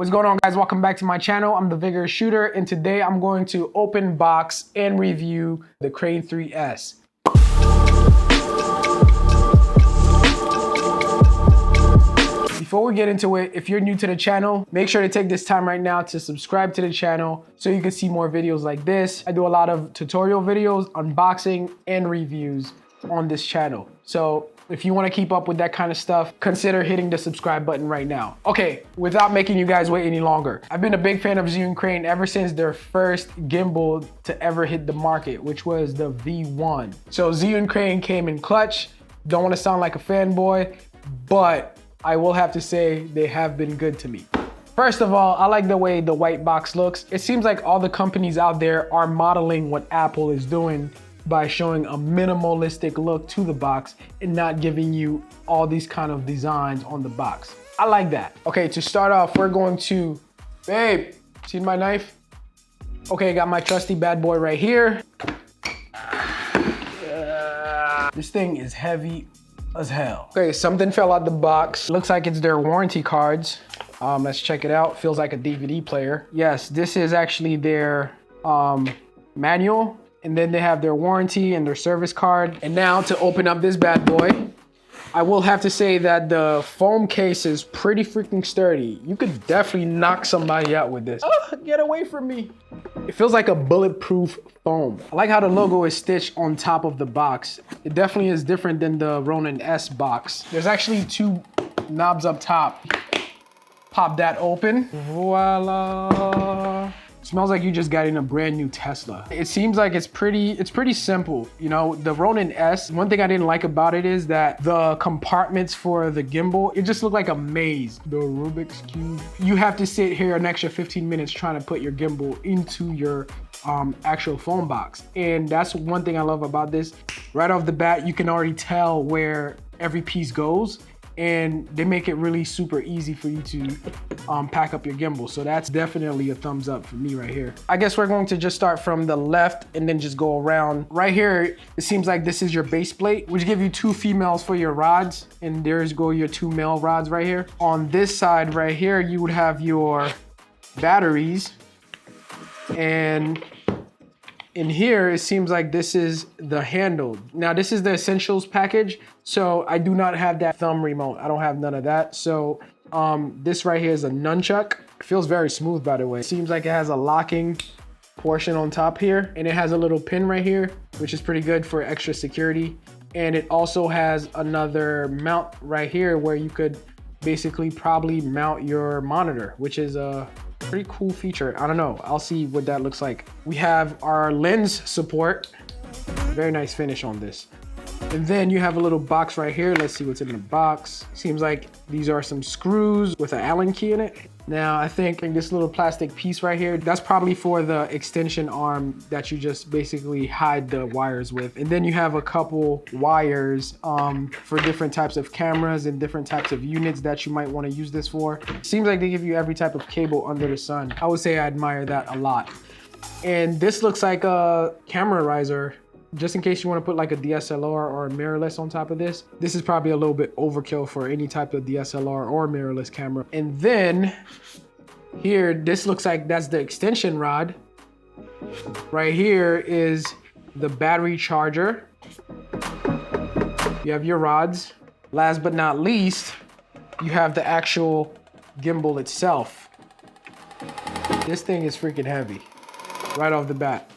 What's going on, guys? Welcome back to my channel. I'm the Vigorous Shooter, and today I'm going to open box and review the Crane 3S. Before we get into it, if you're new to the channel, make sure to take this time right now to subscribe to the channel so you can see more videos like this. I do a lot of tutorial videos, unboxing, and reviews on this channel. So if you want to keep up with that kind of stuff, consider hitting the subscribe button right now. Okay, without making you guys wait any longer, I've been a big fan of Zhiyun Crane ever since their first gimbal to ever hit the market, which was the V1. So Zhiyun Crane came in clutch. Don't want to sound like a fanboy, but I will have to say they have been good to me. First of all, I like the way the white box looks. It seems like all the companies out there are modeling what Apple is doing by showing a minimalistic look to the box and not giving you all these kind of designs on the box. I like that. Okay, to start off, we're going to, babe, see my knife? Okay, got my trusty bad boy right here. This thing is heavy as hell. Okay, something fell out the box. Looks like it's their warranty cards. Let's check it out. Feels like a DVD player. Yes, this is actually their manual. And then they have their warranty and their service card. And now to open up this bad boy, I will have to say that the foam case is pretty freaking sturdy. You could definitely knock somebody out with this. Oh, get away from me. It feels like a bulletproof foam. I like how the logo is stitched on top of the box. It definitely is different than the Ronin S box. There's actually two knobs up top. Pop that open. Voila. Smells like you just got in a brand new Tesla. It seems like it's pretty simple. You know, the Ronin S, one thing I didn't like about it is that the compartments for the gimbal, it just looked like a maze. The Rubik's Cube. You have to sit here an extra 15 minutes trying to put your gimbal into your actual phone box. And that's one thing I love about this. Right off the bat, you can already tell where every piece goes. And they make it really super easy for you to pack up your gimbal. So that's definitely a thumbs up for me right here. I guess we're going to just start from the left and then just go around. Right here, it seems like this is your base plate, which give you two females for your rods. And there's go your two male rods right here. On this side right here, you would have your batteries. And in here, it seems like this is the handle. Now, this is the essentials package. So I do not have that thumb remote. I don't have none of that. So this right here is a nunchuck. It feels very smooth, by the way. It seems like it has a locking portion on top here. And it has a little pin right here, which is pretty good for extra security. And it also has another mount right here where you could basically probably mount your monitor, which is a pretty cool feature. I don't know. I'll see what that looks like. We have our lens support. Very nice finish on this. And then you have a little box right here. Let's see what's in the box. Seems like these are some screws with an Allen key in it. Now, I think this little plastic piece right here, that's probably for the extension arm that you just basically hide the wires with. And then you have a couple wires for different types of cameras and different types of units that you might want to use this for. Seems like they give you every type of cable under the sun. I would say I admire that a lot. And this looks like a camera riser. Just in case you want to put like a DSLR or a mirrorless on top of this. This is probably a little bit overkill for any type of DSLR or mirrorless camera. And then here, this looks like that's the extension rod. Right here is the battery charger. You have your rods. Last but not least, you have the actual gimbal itself. This thing is freaking heavy right off the bat.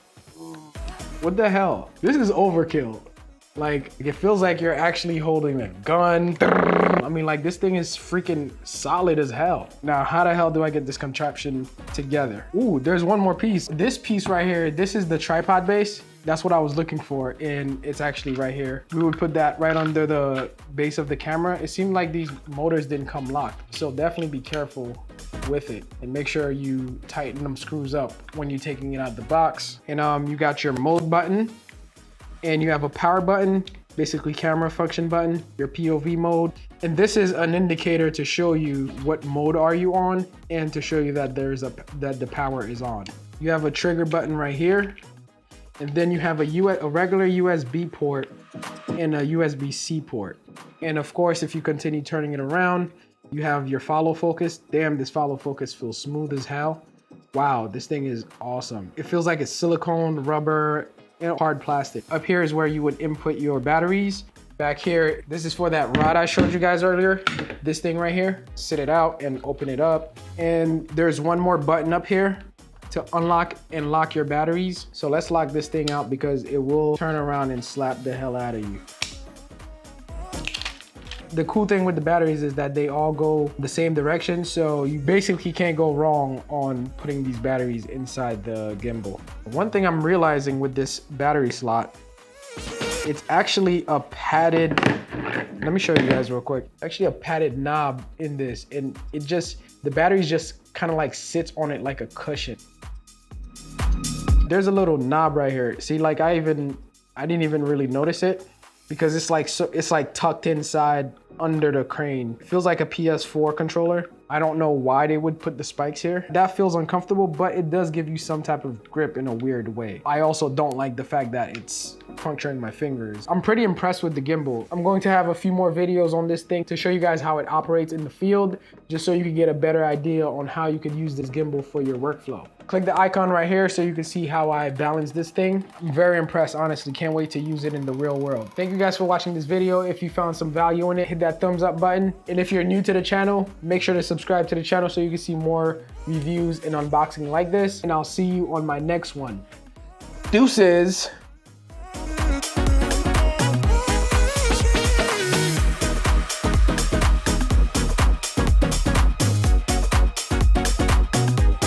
What the hell? This is overkill. Like, it feels like you're actually holding a gun. I mean, like, this thing is freaking solid as hell. Now, how the hell do I get this contraption together? Ooh, there's one more piece. This piece right here, this is the tripod base. That's what I was looking for, and it's actually right here. We would put that right under the base of the camera. It seemed like these motors didn't come locked, so definitely be careful with it and make sure you tighten them screws up when you're taking it out of the box. And you got your mode button, and you have a power button, basically camera function button, your POV mode. And this is an indicator to show you what mode are you on and to show you that that the power is on. You have a trigger button right here. And then you have a regular USB port and a USB-C port. And of course, if you continue turning it around, You have your follow focus. Damn, this follow focus feels smooth as hell. Wow, this thing is awesome. It feels like it's silicone, rubber, and hard plastic. Up here is where you would input your batteries. Back here, this is for that rod I showed you guys earlier. This thing right here, sit it out and open it up. And there's one more button up here to unlock and lock your batteries. So let's lock this thing out because it will turn around and slap the hell out of you. The cool thing with the batteries is that they all go the same direction, so you basically can't go wrong on putting these batteries inside the gimbal. One thing I'm realizing with this battery slot, it's actually a padded, let me show you guys real quick, actually a padded knob in this, and it just, the battery just kind of like sits on it like a cushion. There's a little knob right here. See, like I didn't even really notice it because it's like tucked inside under the crane. It feels like a PS4 controller. I don't know why they would put the spikes here. That feels uncomfortable, but it does give you some type of grip in a weird way. I also don't like the fact that it's puncturing my fingers. I'm pretty impressed with the gimbal. I'm going to have a few more videos on this thing to show you guys how it operates in the field, just so you can get a better idea on how you could use this gimbal for your workflow. Click the icon right here so you can see how I balance this thing. I'm very impressed, honestly. Can't wait to use it in the real world. Thank you guys for watching this video. If you found some value in it, hit that thumbs up button. And if you're new to the channel, make sure to subscribe to the channel so you can see more reviews and unboxing like this. And I'll see you on my next one. Deuces.